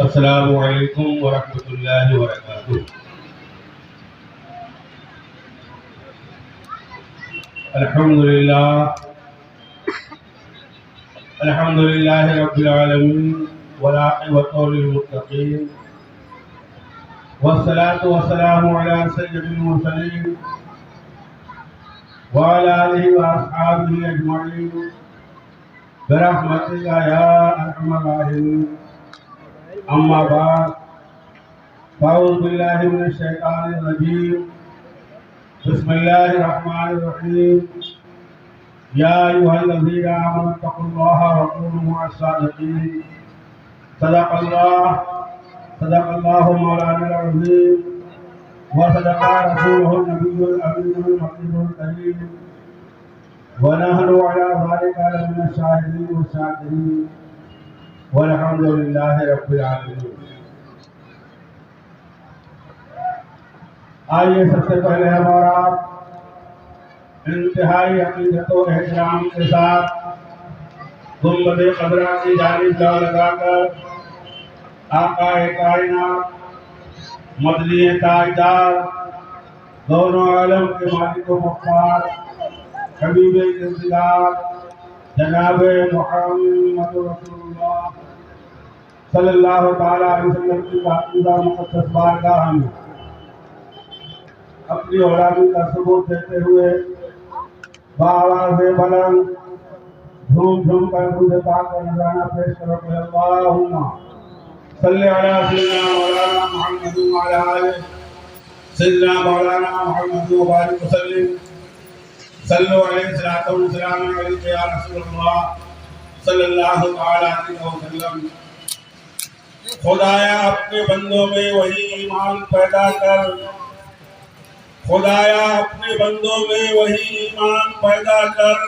अस्सलामु अलैकुम व रहमतुल्लाहि व बरकातुहू। अल्हम्दुलिल्लाहि रब्बिल आलमीन वल आक़िबतु लिल मुत्तक़ीन वस्सलातु वस्सलामु अला सय्यिदिल मुरसलीन व अला आलिहि व अस्हाबिहि अजमईन बिरहमतिका या अरहमर राहिमीन। अम्मा बाद फ़अऊज़ु बिल्लाहि मिनश शैतानिर रजीम। बिस्मिल्लाहिर रहमानिर रहीम। या अय्युहल्लज़ीना आमनु तक़ुल्लाह व कूनू मअस सादिक़ीन। सदक़ल्लाहु मौलाना अज़ीम व सदक़ा रसूलुहुन नबियुल अमीनुल मकीनुल करीम व नहनु अला ज़ालिका लमिनश शाहिदीन व शाकिरीन वल्हम्दुलिल्लाहि रब्बिल आलमीन। आइए सबसे पहले हमारा इंतहाई अक़ीदत व एहतराम के साथ गुंबद क़बरा की जानिब लौ लगाकर आक़ाए कायनात मदनी ताजदार दोनों आलम के मालिक व मुख्तार हबीब इंतज़ार जनाब मुहम्मद रसूलुल्लाह सल्लल्लाहु तआला अलैहि वसल्लम की पाकीज़ा मुक़द्दस बारगाह में अपनी औलादी का सबूत देते हुए बाआवाज़ बुलंद झूम झूम कर मुझे पाक का नज़राना पेश करो कि अल्लाहुम्मा सल्लि अला सय्यिदिना मौलाना मुहम्मद व अला आलि सय्यिदिना मौलाना मुहम्मद व बारिक वसल्लिम। सल्लु अलैहि सलातो व सलाम अलैका या रसूलल्लाह सल्लल्लाहु तआला अलैहि वसल्लम। खुदाया अपने बंदों में वही ईमान पैदा कर, खुदाया अपने बंदों में वही ईमान पैदा कर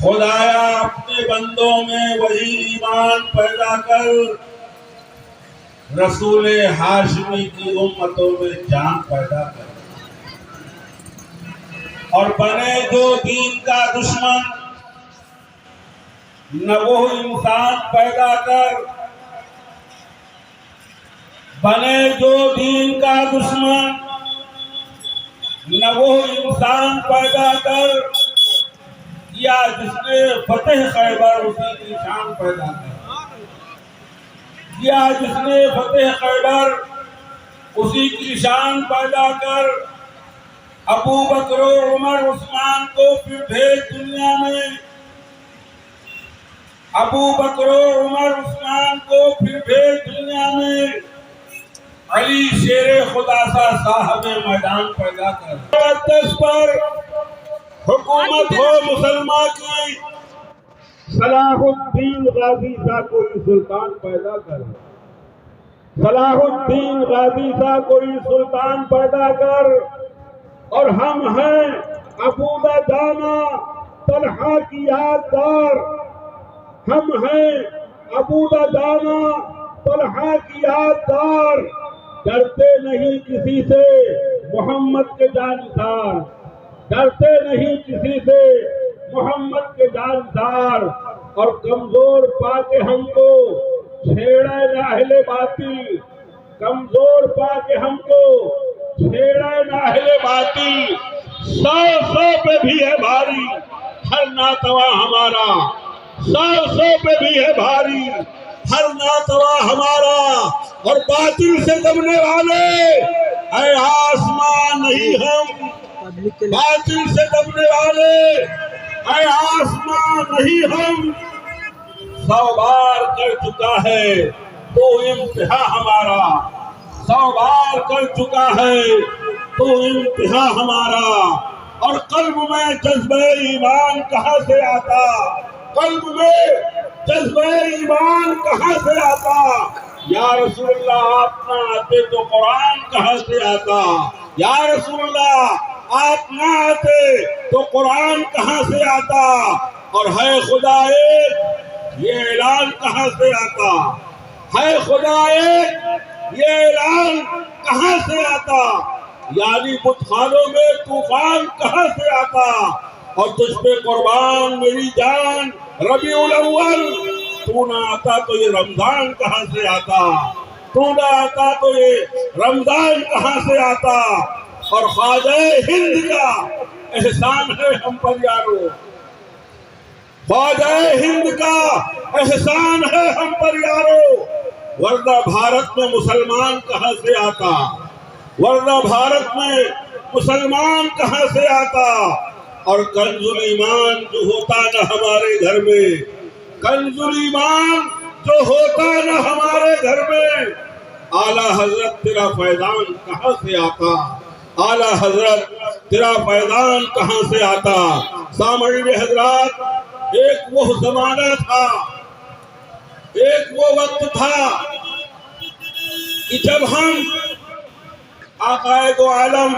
खुदाया अपने बंदों में वही ईमान पैदा कर, रसूल हाशमी की उम्मतों में जान पैदा कर। और बने जो दीन का दुश्मन न वो इंसान पैदा कर, बने जो दीन का दुश्मन न वो इंसान पैदा कर, या जिसने फतेह खैबर उसी की शान पैदा कर, या जिसने फतेह खैबर उसी की शान पैदा कर। अबू बकर उमर उस्मान को फिर भेज दुनिया में, अबू बकर उमर उस्मान को फिर भेज दुनिया में। अली शेरे खुदा सा साहब मैदान पैदा कर। पर हुकूमत हो मुसलमान की, सलाहुद्दीन गाजी सा कोई सुल्तान पैदा कर, सलाहुद्दीन गाजी सा कोई सुल्तान पैदा कर। और हम हैं अबूदा दाना तलहा की यादगार, हम हैं अबूदा दाना तलहा की यादगार। डरते नहीं किसी से मोहम्मद के जानसार, डरते नहीं किसी से मोहम्मद के जानसार। और कमजोर पाके हमको छेड़े ना अहले बातिल, कमजोर पाके हमको छेड़े ना अहले बातिल। सौ पे भी है भारी हर नातवा हमारा, सौ पे भी है भारी हर नातवा हमारा। और बातिल से दबने वाले ऐ आसमान नहीं हम, बातिल से दबने वाले ऐ आसमान नहीं हम। 100 बार कर चुका है तो इम्तिहा हमारा, 100 बार कर चुका है तो इम्तिहा हमारा। और कल्ब में जज्बे ईमान कहाँ से आता, कल्ब में जज्बे ईमान कहाँ से आता। या रसूलल्लाह आप ना आते तो कुरान कहाँ से आता, या रसूलल्लाह आप ना आते तो कुरान कहाँ से आता। और है खुदा एक ये ऐलान कहाँ से आता, है खुदा एक ये ऐलान कहाँ से आता। यानी बुतखानों में तूफान कहाँ से आता, और तुझ पे कुर्बान मेरी जान रबीउल अव्वल। तू ना आता तो ये रमजान कहाँ से आता, तू ना आता तो ये रमजान कहाँ से आता। और ख्वाजा हिंद का एहसान है हम पर यारो, ख्वाजा हिंद का एहसान है हम पर यारो। वरना भारत में मुसलमान कहाँ से आता, वरना भारत में मुसलमान कहाँ से आता। और कंजुल ईमान जो होता न हमारे घर में, कंजुल ईमान जो होता न हमारे घर में, आला हजरत तेरा फैजान कहाँ से आता, आला हजरत तेरा फैजान कहाँ से आता। सामईन हजरात, एक वो जमाना था, एक वो वक्त था कि जब हम आकाए दो आलम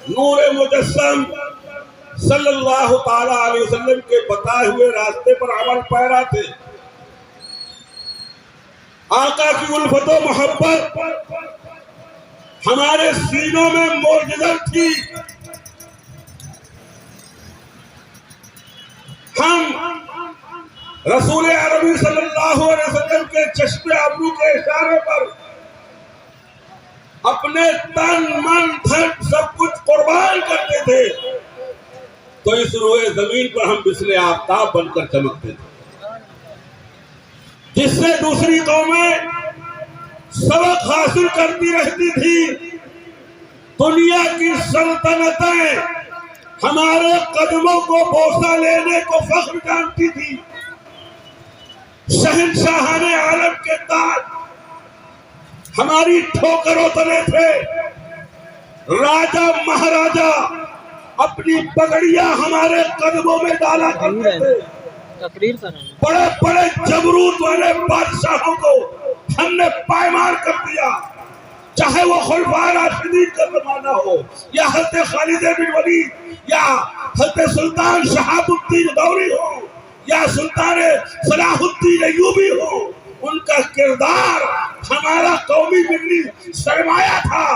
नूरे मुजस्सम सल्लल्लाहु ताला अलैहि वसल्लम के बताए हुए रास्ते पर अमल पैरा थे। आका की उल्फत व मोहब्बत हमारे सीनों में मौजूद थी। हम रसूल अरबी सल्लल्लाहु अलैहि वसल्लम के चश्मे अबरू के इशारे पर अपने तन मन धन सब कुछ कुर्बान करते थे, तो इस रोए जमीन पर हम बिस्ले आफ्ताब बनकर चमकते थे, जिससे दूसरी कौमें सबक हासिल करती रहती थी। दुनिया की सल्तनतें हमारे कदमों को बोसा लेने को फख्र जानती थी। शहंशाहाने आलम के ताज हमारी ठोकरों तले थे। राजा महाराजा अपनी पगड़ियां हमारे कदमों में डाला करते थे। बड़े बड़े जबरूत वाले बादशाहों को हमने पायमार कर दिया, चाहे वो खुलफाए राशिदीन का जमाना हो, या हज़रत खालिद बिन वलीद, या हज़रत सुल्तान शहाबुद्दीन गौरी हो, या सुल्तान सलाहुद्दीन अय्यूबी हो। उनका किरदार हमारा कौमी मिल्ली सरमाया था।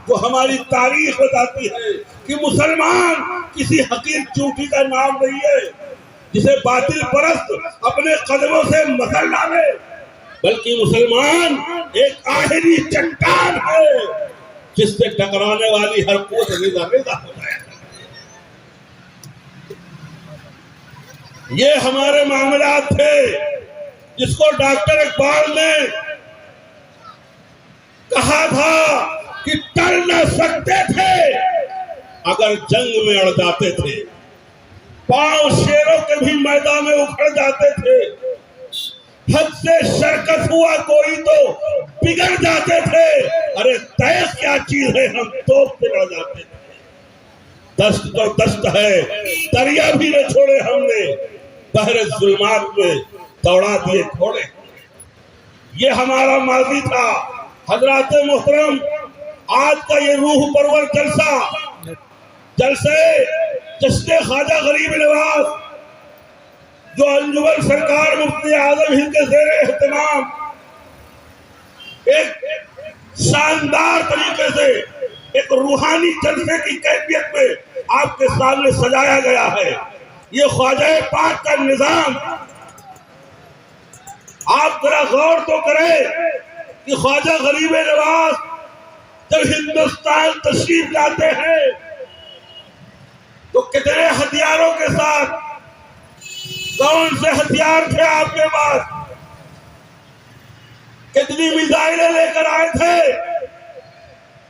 वो हमारी तारीख बताती है कि मुसलमान किसी हकीर चूटी का नाम नहीं है जिसे बातिल परस्त अपने कदमों से मसल डाले, बल्कि मुसलमान एक आखिरी चट्टान है जिससे टकराने वाली हर कोस रेजा रेजा हो जाएगा। ये हमारे मामलात थे जिसको डॉक्टर इकबाल ने कहा था कि टल न सकते थे अगर जंग में अड़ जाते थे। पांव शेरों के भी मैदान में उखड़ जाते थे। हद से शरकत हुआ कोई तो बिगड़ जाते थे। अरे तय क्या चीज है, हम तोप पे लड़ जाते थे। दस्त तो दस्त है, दरिया भी न छोड़े हमने, बहरे जुल्मात में दौड़ा दिए घोड़े। ये हमारा माजी था। हजरात मोहतरम, आज का ये रूह परवर जलसे जश्न ख्वाजा गरीब नवाज जो अंजुमन सरकार मुफ्ती आजम हिंद के ज़ेरे एहतमाम एक शानदार तरीके से एक रूहानी जलसे की कैफियत में आपके सामने सजाया गया है। ये ख्वाजा पाक का निजाम आप जरा गौर तो करें कि ख्वाजा गरीब नवाज जब हिंदुस्तान तशरीफ लाते हैं तो कितने हथियारों के साथ, कौन से हथियार थे आपके पास, कितनी मिसाइलें लेकर आए थे,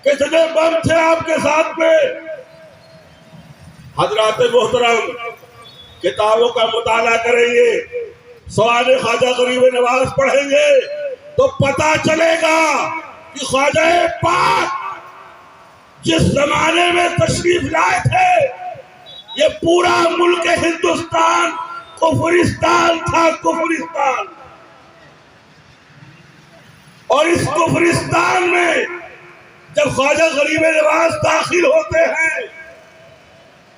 कितने बम थे आपके साथ में। हजरात मोहतरम, किताबों का मुताला करेंगे, सवाल ख्वाजा गरीब नवाज पढ़ेंगे तो पता चलेगा कि ख्वाजा पाक जिस जमाने में तशरीफ लाए थे ये पूरा मुल्क हिंदुस्तान कुफरिस्तान था, कुफरिस्तान। और इस कुफरिस्तान में जब ख्वाजा गरीब नवाज दाखिल होते हैं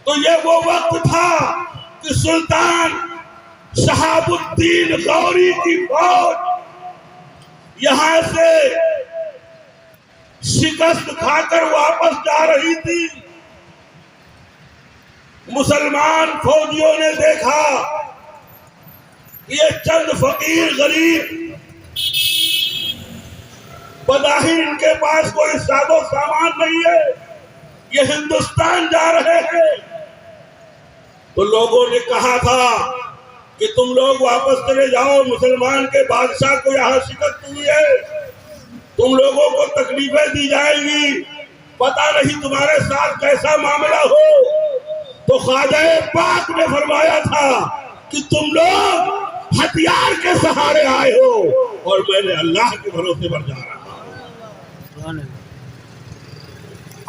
तो ये वो वक्त था कि सुल्तान शहाबुद्दीन गौरी की फौज यहां से शिकस्त खाकर वापस जा रही थी। मुसलमान फौजियों ने देखा ये चंद फकीर गरीब बज़ाहिर इनके पास कोई सादो सामान नहीं है, ये हिंदुस्तान जा रहे हैं। तो लोगों ने कहा था कि तुम लोग वापस चले जाओ, मुसलमान के बादशाह को यहाँ शिकस्त हुई है, तुम लोगों को तकलीफें दी जाएगी, पता नहीं तुम्हारे साथ कैसा मामला हो। तो ख्वाजा पाक ने फरमाया था कि तुम लोग हथियार के सहारे आए हो और मैंने अल्लाह के भरोसे पर जा रहा हूं।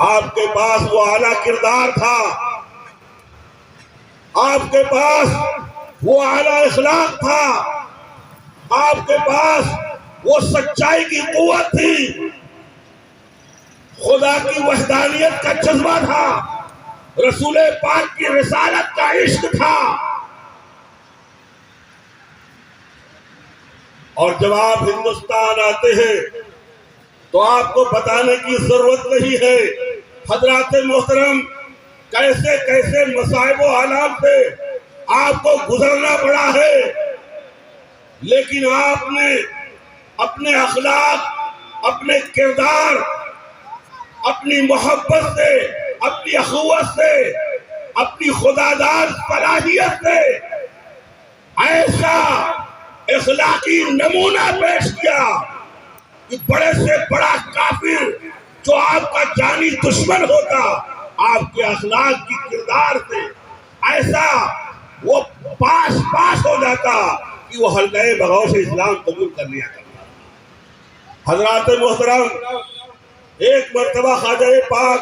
आपके पास वो आला किरदार था, आपके पास वो आला इखलाक था, आपके पास वो सच्चाई की कुव्वत थी, खुदा की वहदानियत का जज्बा था, रसूल पाक की रिसालत का इश्क था। और जब आप हिंदुस्तान आते हैं तो आपको बताने की जरूरत नहीं है हजरात मोहतरम कैसे कैसे मसाइब व हालात से आपको गुजरना पड़ा है, लेकिन आपने अपने अखलाक, अपने किरदार, अपनी मोहब्बत से, अपनी अखुवत से, अपनी खुदादार सलाहियत से ऐसा इखलाकी नमूना पेश किया कि बड़े से बड़ा काफिर जो आपका जानी दुश्मन होता, आपके अखलाक की किरदार से ऐसा वो पास हो जाता कि वो हल्के बगाव से इस्लाम कबूल कर लिया करता। हजरात मोहतरम, एक मर्तबा ख्वाजा पाक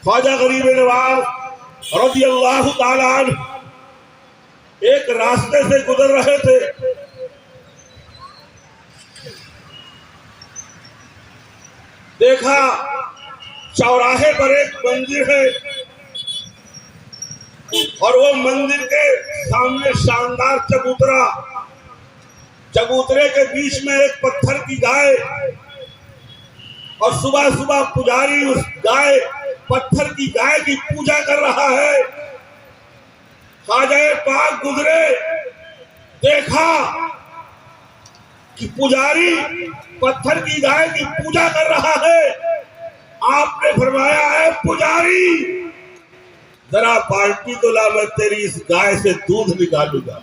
ख्वाजा गरीब नवाज रज़ियल्लाहु ताला अन्हु एक रास्ते से गुजर रहे थे। देखा चौराहे पर एक मंदिर है और वो मंदिर के सामने शानदार चबूतरे के बीच में एक पत्थर की गाय, और सुबह सुबह पुजारी उस पत्थर की गाय की पूजा कर रहा है। ख्वाजा पाक गुजरे, देखा कि पुजारी पत्थर की गाय की पूजा कर रहा है। आपने फरमाया है पुजारी जरा बाल्टी तो ला, मैं तेरी इस गाय से दूध निकालूंगा।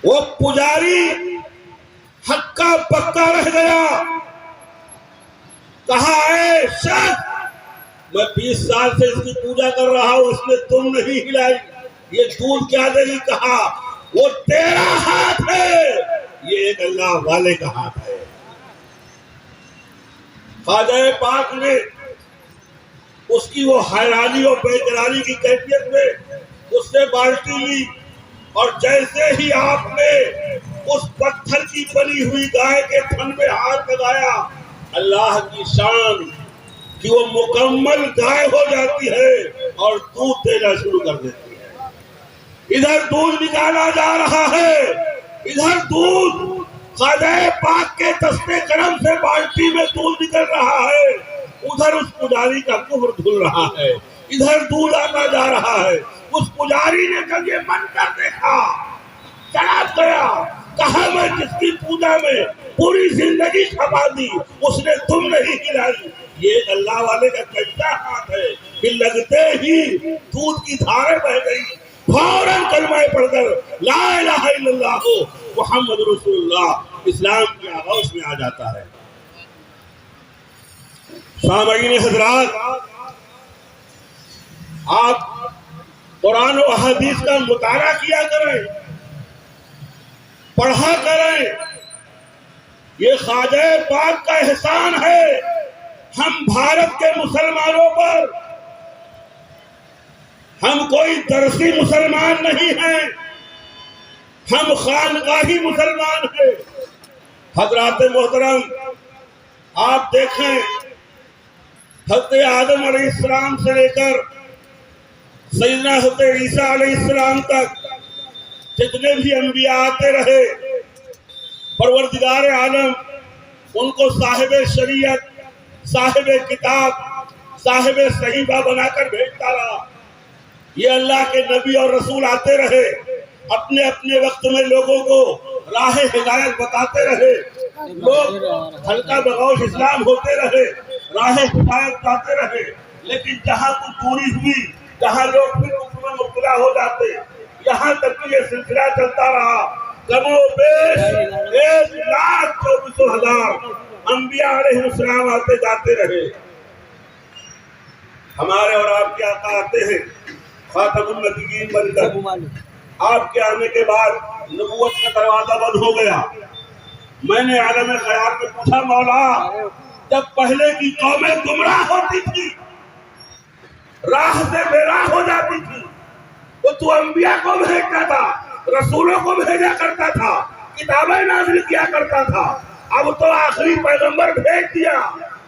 वो पुजारी हक्का पक्का रह गया, कहा है शख्स मैं 20 साल से इसकी पूजा कर रहा हूं, इसने तुम नहीं हिलाई, ये दूध क्या देगी? कहा वो तेरा हाथ है, ये एक अल्लाह वाले का हाथ है। ख्वाजा पाक ने उसकी वो हैरानी और बेकरारी की कैफियत में उसने बाल्टी ली, और जैसे ही आपने उस पत्थर की बनी हुई गाय के थन में हाथ लगाया, अल्लाह की शान कि वो मुकम्मल गाय हो जाती है और दूध देना शुरू कर देती है। इधर दूध निकाला जा रहा है, इधर दूध ख्वाजा पाक के दस्ते करम से बाल्टी में दूध निकल रहा है, उधर उस पुजारी का कुफ्र धुल रहा है, इधर दूध आता जा रहा है। उस पुजारी ने कभी मन कर देखा, चला गया, कहा मैं जिसकी पूजा में पूरी जिंदगी खपा दी उसने तुम नहीं हिलाई, ये अल्लाह वाले का कैसा हाथ है कि लगते ही दूध की धारें बह गई। फौरन कलमा पढ़कर ला इलाहा इल्लल्लाह मुहम्मद रसूलुल्लाह इस्लाम के आगोश में आ जाता है। सामईन हजरात, आप कुरान और हदीस का मुताला किया करें, पढ़ा करें, ये ख्वाजा पाक का एहसान है हम भारत के मुसलमानों पर। हम कोई दरसी मुसलमान नहीं हैं, हम खानकाही मुसलमान हैं। हजरात मोहतरम, आप देखें हज़रत आदम अलैहिस्सलाम से लेकर सैयदना हज़रत ईसा अलैहिस्सलाम तक जितने भी अंबिया आते रहे, परवरदिगार आलम उनको साहिब शरीयत, साहिब किताब, साहिब सहीफा बनाकर भेजता रहा। ये अल्लाह के नबी और रसूल आते रहे, अपने अपने वक्त में लोगों को राह हिदायत बताते रहे, लोग हल्का बगौश इस्लाम होते रहे, राह हिदायत पाते रहे। लेकिन जहाँ कुछ दूरी हुई, जहाँ लोग फिर उसमें मुब्तला हो जाते, यहाँ तक कि ये सिलसिला चलता रहा। कमो बेश 1,24,000 अंबिया अलैहिस्सलाम आते जाते रहे। हमारे और आपके आका आते हैं खातमुन नबिय्यीन बनकर। आपके आने के बाद नबूवत का दरवाजा बंद हो गया। मैंने आलम ख्याल में पूछा, मौला जब पहले की कौमें गुमराह होती थी, राह से बेराह हो जाती थी, तो तू अंबिया को भेजता था, रसूलों को भेजा करता था, किताबें नाज़िल किया करता था। अब तो आखिरी पैगंबर भेज दिया।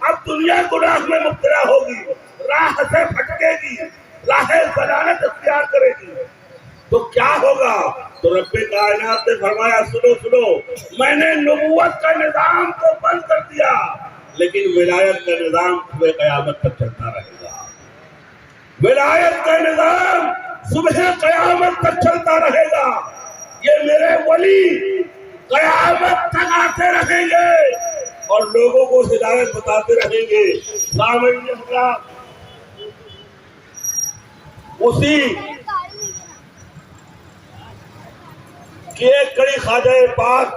अब दुनिया गुनाह में मुब्तला होगी, राह से भटकेगी, राह ज़लालत इख्तियार करेगी, तो क्या होगा? तो रब्बे कायनात ने फरमाया, सुनो सुनो, मैंने नबूवत का निजाम तो बंद कर दिया, लेकिन विलायत का निजाम सुबह क़यामत तक चलता रहेगा। विलायत का निजाम सुबह क़यामत तक चलता रहेगा। ये मेरे वली क़यामत तक आते रहेंगे और लोगों को हिदायत बताते रहेंगे। उसी की एक कड़ी ख्वाजा पाक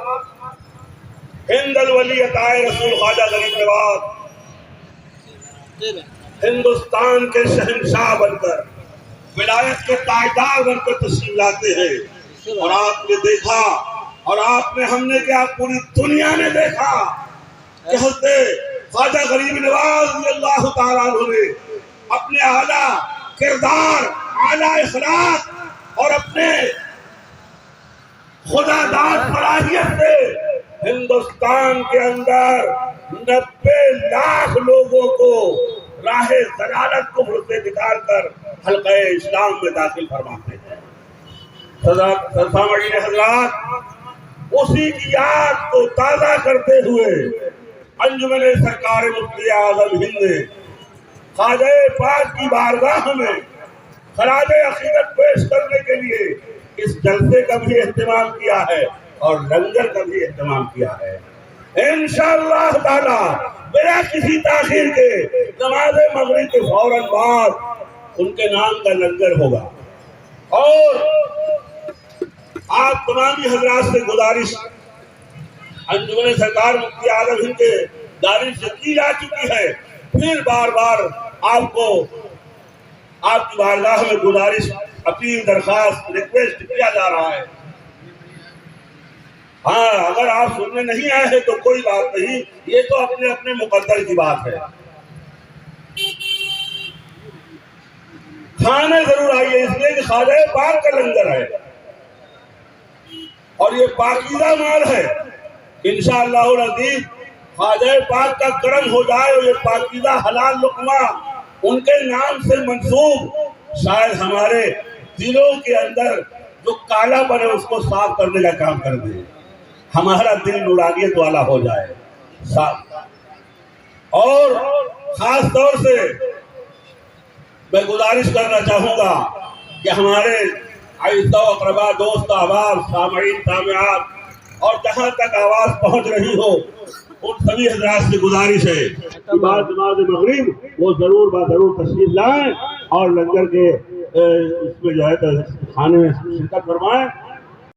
हिंदल वली अताए रसूल ख्वाजा गरीब नवाज हिंदुस्तान के शहंशाह बनकर, विलायत के ताजदार बनकर तशरीफ लाते हैं। और आपने देखा, और आपने, हमने क्या, पूरी दुनिया ने देखा कि हज़रत ख्वाजा गरीब नवाज अल्लाह ताला ने अपने आला किरदार, आला अखलाक और अपने खुदादार सलाहियत से हिंदुस्तान के अंदर 90 लाख लोगों को राहे ज़लालत कुफ्र से निकाल कर हल्क़े इस्लाम में दाखिल फरमाते हैं। सामईन हज़रात, उसी की याद को ताज़ा करते हुए अंजुमन सरकार मुफ्ती आज़म हिंद ख्वाजा पाक की बारगाह में खराज अक़ीदत पेश करने के लिए इस जलसे का भी एहतमाम किया है और लंगर का भी एहतमाम किया है। इंशाअल्लाह ताला बिना किसी ताखीर के नमाज मगरिब के फौरन बाद उनके नाम का लंगर होगा। और आप तमामी हजरात से गुजारिश अंजुमन सरकार मुफ्ती आज़म हिंद के दारिश से की जा चुकी है, फिर बार बार आपको आपकी बारगाह में गुजारिश, अपील, दरखास्त, रिक्वेस्ट किया जा रहा है। हाँ, अगर आप सुनने नहीं आए हैं तो कोई बात नहीं, ये तो अपने अपने मुकद्दर की बात है। खाने जरूर आइए, इसलिए कि ख्वाजा पाक का लंगर है और ये पाकीज़ा माल है। इंशाअल्लाह अज़ीज़ ख्वाजा पाक का करम हो जाए और ये पाकीज़ा हलाल लुक़मा उनके नाम से मंसूब, शायद हमारे दिलों के अंदर जो कालापन है उसको साफ करने का काम कर दे, हमारा दिल नूरानियत वाला हो जाए साफ। और खास तौर से मैं गुजारिश करना चाहूँगा कि हमारे आइज़ा अक़रबा, दोस्त, अहबाब, सामईन, सामिआत और जहाँ तक आवाज़ पहुँच रही हो, उन सभी हज़रात से गुजारिश है कि बाद नमाज मगरिब वो जरूर तशरीफ लाएं और लंगर के इसमें जो है खाने में शिरकत फरमाएं।